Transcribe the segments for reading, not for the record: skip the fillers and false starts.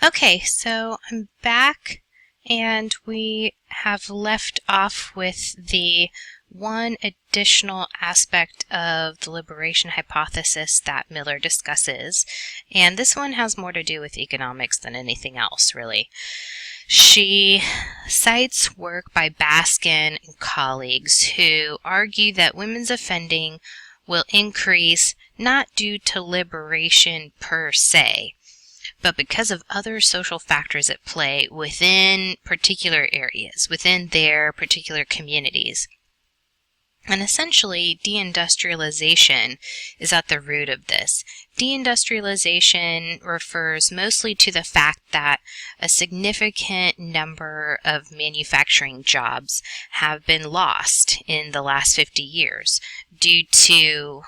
Okay, so I'm back and we have left off with the one additional aspect of the liberation hypothesis that Miller discusses, and this one has more to do with economics than anything else, really. She cites work by Baskin and colleagues who argue that women's offending will increase not due to liberation per se, but because of other social factors at play within particular areas, within their particular communities. And essentially, deindustrialization is at the root of this. Deindustrialization refers mostly to the fact that a significant number of manufacturing jobs have been lost in the last 50 years due to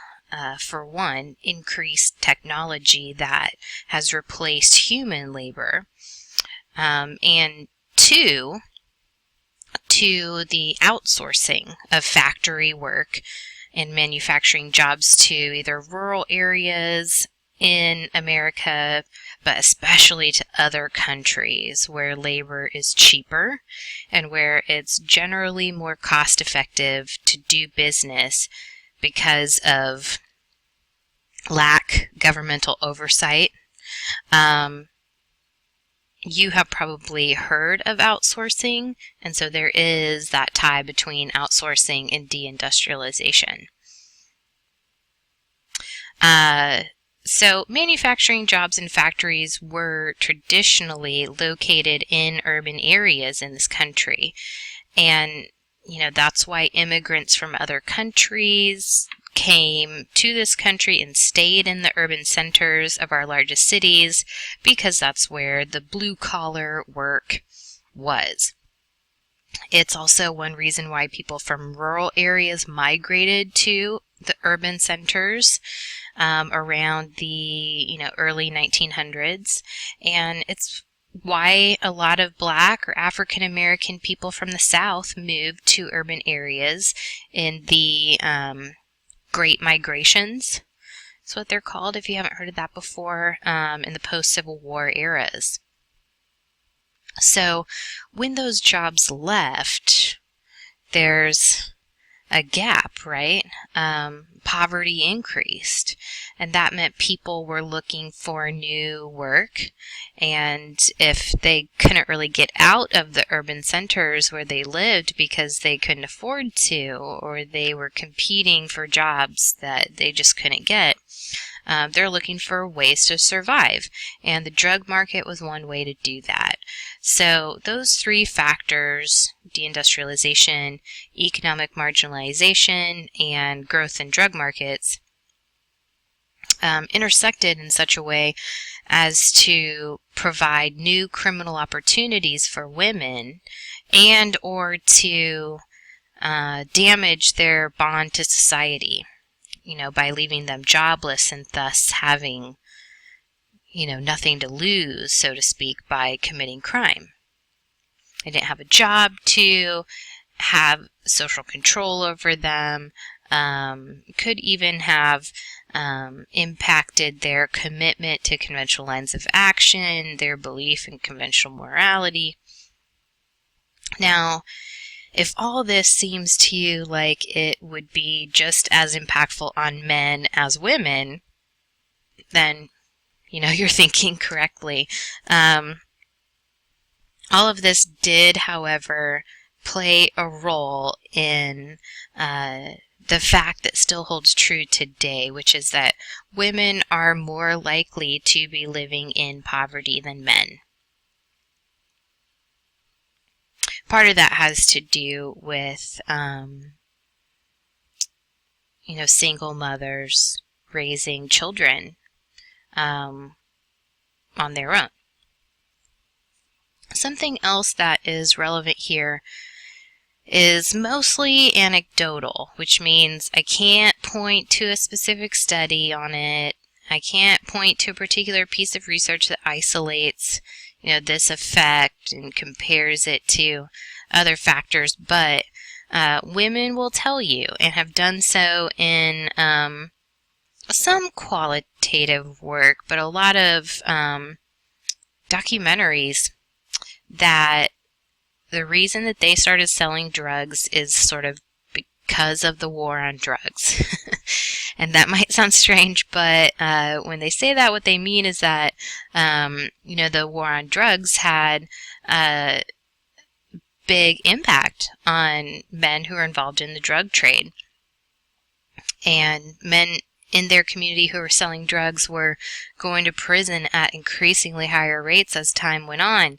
for one, increased technology that has replaced human labor, and two, to the outsourcing of factory work and manufacturing jobs to either rural areas in America, but especially to other countries where labor is cheaper and where it's generally more cost effective to do business because of lack governmental oversight. You have probably heard of outsourcing, and so there is that tie between outsourcing and deindustrialization. So manufacturing jobs and factories were traditionally located in urban areas in this country, and that's why immigrants from other countries came to this country and stayed in the urban centers of our largest cities, because that's where the blue-collar work was. It's also one reason why people from rural areas migrated to the urban centers around the early 1900s, and it's why a lot of Black or African American people from the South moved to urban areas in the Great Migrations. That's what they're called, if you haven't heard of that before, in the post-Civil War eras. So when those jobs left, there's a gap, right? Poverty increased, and that meant people were looking for new work, and if they couldn't really get out of the urban centers where they lived because they couldn't afford to, or they were competing for jobs that they just couldn't get, they're looking for ways to survive, and the drug market was one way to do that. So those three factors, deindustrialization, economic marginalization, and growth in drug markets, intersected in such a way as to provide new criminal opportunities for women and or to damage their bond to society, by leaving them jobless and thus having nothing to lose, so to speak, by committing crime. They didn't have a job to have social control over them, could even have impacted their commitment to conventional lines of action, their belief in conventional morality. Now, if all this seems to you like it would be just as impactful on men as women, then you're thinking correctly. All of this did, however, play a role in the fact that still holds true today, which is that women are more likely to be living in poverty than men. Part of that has to do with, single mothers raising children on their own. Something else that is relevant here is mostly anecdotal, which means I can't point to a specific study on it. I can't point to a particular piece of research that isolates, this effect and compares it to other factors, but women will tell you, and have done so in some qualitative work, but a lot of documentaries that the reason that they started selling drugs is sort of because of the war on drugs. And that might sound strange, but when they say that, what they mean is that, the war on drugs had a big impact on men who are involved in the drug trade. And men in their community who were selling drugs were going to prison at increasingly higher rates as time went on,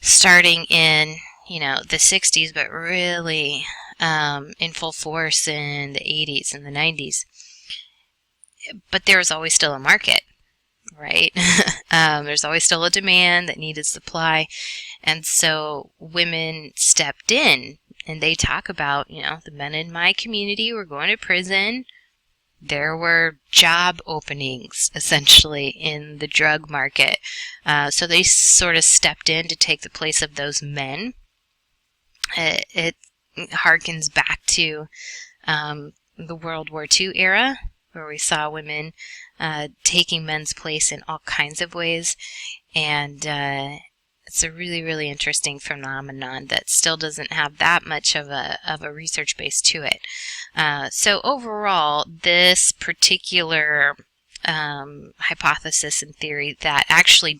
starting in, the 60s, but really in full force in the 80s and the 90s. But there was always still a market, right? There's always still a demand that needed supply. And so women stepped in, and they talk about, the men in my community were going to prison. There were job openings, essentially, in the drug market. So they sort of stepped in to take the place of those men. It harkens back to the World War II era, where we saw women taking men's place in all kinds of ways. And it's a really, really interesting phenomenon that still doesn't have that much of a research base to it. So overall, this particular hypothesis and theory that actually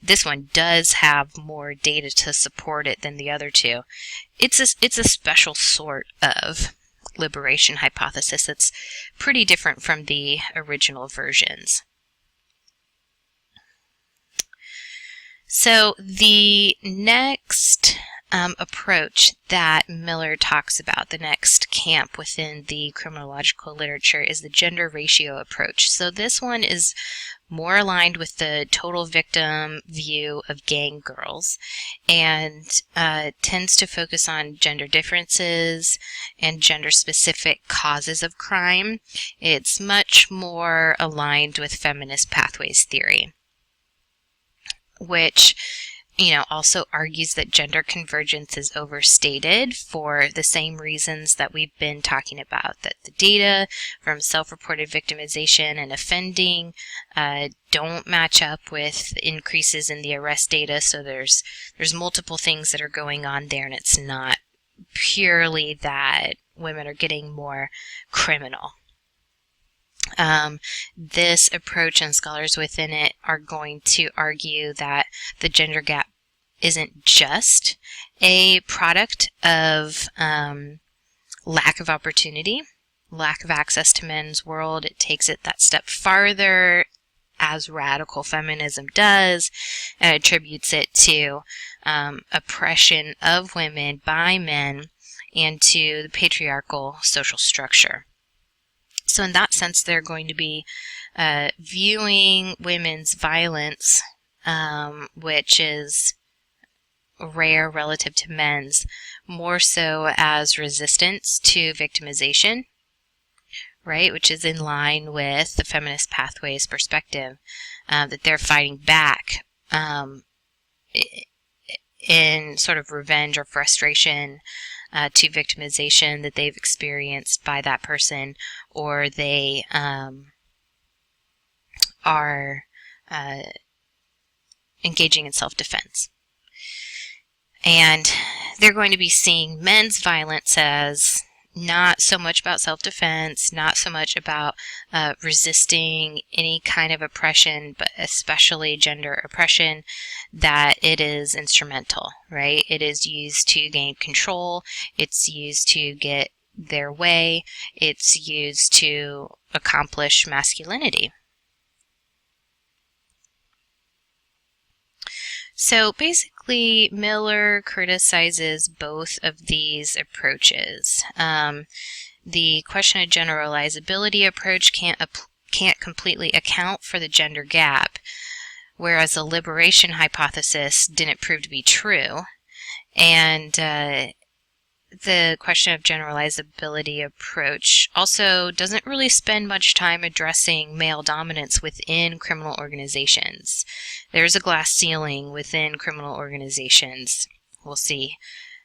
this one does have more data to support it than the other two. It's a special sort of liberation hypothesis that's pretty different from the original versions. So the next approach that Miller talks about, the next camp within the criminological literature, is the gender ratio approach. So this one is more aligned with the total victim view of gang girls, and tends to focus on gender differences and gender-specific causes of crime. It's much more aligned with feminist pathways theory, which also argues that gender convergence is overstated for the same reasons that we've been talking about, that the data from self-reported victimization and offending don't match up with increases in the arrest data. So there's multiple things that are going on there, and it's not purely that women are getting more criminal. This approach and scholars within it are going to argue that the gender gap isn't just a product of lack of opportunity, lack of access to men's world. It takes it that step farther, as radical feminism does, and attributes it to oppression of women by men and to the patriarchal social structure. So in that sense, they're going to be viewing women's violence, which is rare relative to men's, more so as resistance to victimization, right? Which is in line with the feminist pathways perspective, that they're fighting back in sort of revenge or frustration to victimization that they've experienced by that person, or they are engaging in self-defense. And they're going to be seeing men's violence as not so much about self-defense, not so much about resisting any kind of oppression, but especially gender oppression, that it is instrumental, right? It is used to gain control. It's used to get their way. It's used to accomplish masculinity. So basically, Miller criticizes both of these approaches. The question of generalizability approach can't completely account for the gender gap, whereas the liberation hypothesis didn't prove to be true. And the question of generalizability approach also doesn't really spend much time addressing male dominance within criminal organizations. There's a glass ceiling within criminal organizations. We'll see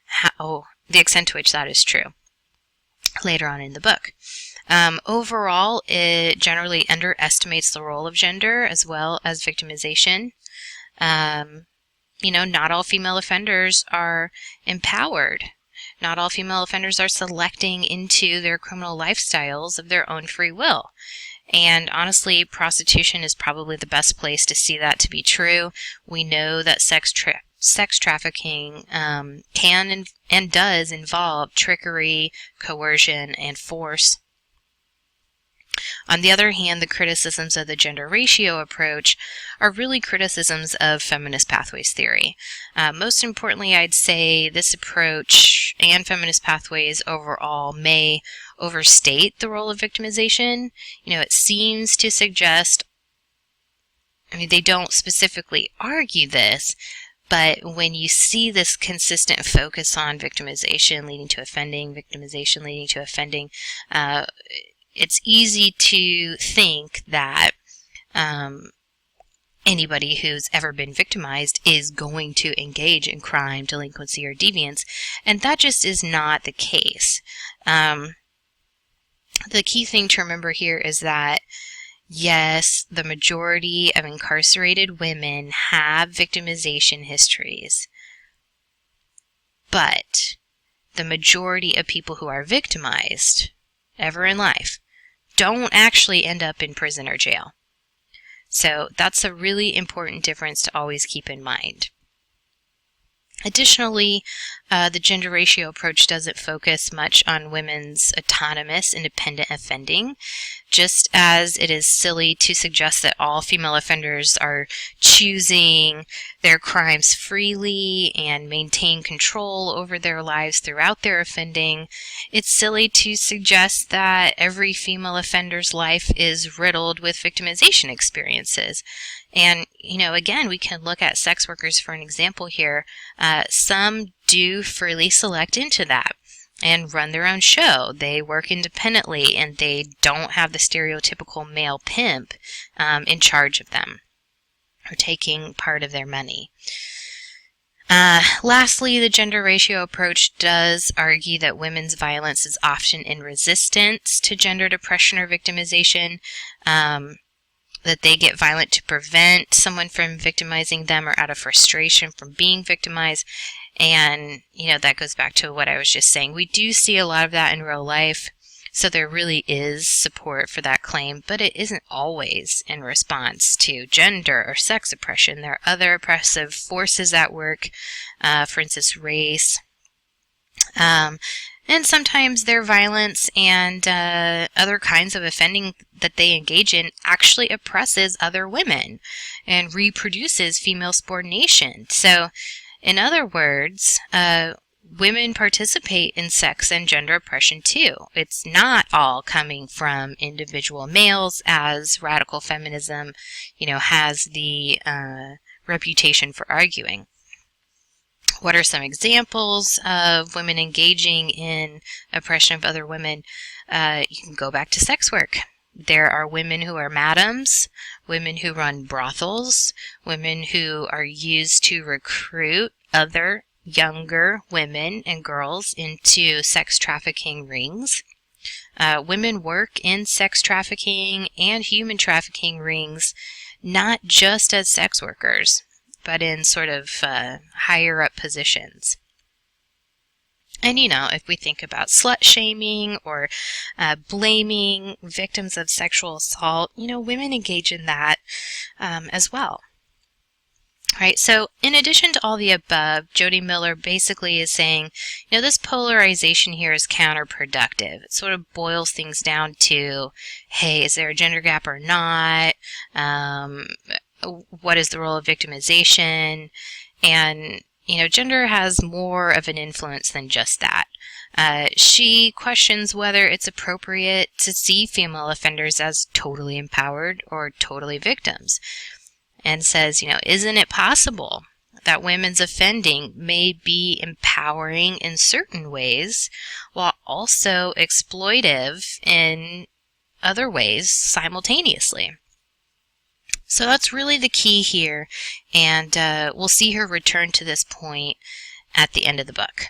how the extent to which that is true later on in the book. Overall, it generally underestimates the role of gender as well as victimization. Not all female offenders are empowered. Not all female offenders are selecting into their criminal lifestyles of their own free will. And honestly, prostitution is probably the best place to see that to be true. We know that sex trafficking can and does involve trickery, coercion, and force. On the other hand, the criticisms of the gender ratio approach are really criticisms of feminist pathways theory. Most importantly, I'd say this approach and feminist pathways overall may overstate the role of victimization. It seems to suggest, they don't specifically argue this, but when you see this consistent focus on victimization leading to offending, victimization leading to offending, it's easy to think that anybody who's ever been victimized is going to engage in crime, delinquency, or deviance, and that just is not the case. The key thing to remember here is that, yes, the majority of incarcerated women have victimization histories, but the majority of people who are victimized ever in life don't actually end up in prison or jail. So that's a really important difference to always keep in mind. Additionally, the gender ratio approach doesn't focus much on women's autonomous, independent offending, just as it is silly to suggest that all female offenders are choosing their crimes freely and maintain control over their lives throughout their offending. It's silly to suggest that every female offender's life is riddled with victimization experiences. And, again, we can look at sex workers for an example here. Some do freely select into that and run their own show. They work independently and they don't have the stereotypical male pimp in charge of them or taking part of their money. Lastly, the gender ratio approach does argue that women's violence is often in resistance to gender oppression or victimization. That they get violent to prevent someone from victimizing them or out of frustration from being victimized. And, that goes back to what I was just saying. We do see a lot of that in real life, so there really is support for that claim, but it isn't always in response to gender or sex oppression. There are other oppressive forces at work, for instance, race. And sometimes their violence and other kinds of offending that they engage in actually oppresses other women and reproduces female subordination. So, in other words, women participate in sex and gender oppression too. It's not all coming from individual males, as radical feminism, has the reputation for arguing. What are some examples of women engaging in oppression of other women? You can go back to sex work. There are women who are madams, women who run brothels, women who are used to recruit other younger women and girls into sex trafficking rings. Women work in sex trafficking and human trafficking rings, not just as sex workers, but in sort of higher up positions. And, if we think about slut shaming or blaming victims of sexual assault, women engage in that as well. Right, so in addition to all the above, Jody Miller basically is saying, this polarization here is counterproductive. It sort of boils things down to, hey, is there a gender gap or not? What is the role of victimization? And, gender has more of an influence than just that. She questions whether it's appropriate to see female offenders as totally empowered or totally victims. And says, isn't it possible that women's offending may be empowering in certain ways while also exploitive in other ways simultaneously? So that's really the key here, and we'll see her return to this point at the end of the book.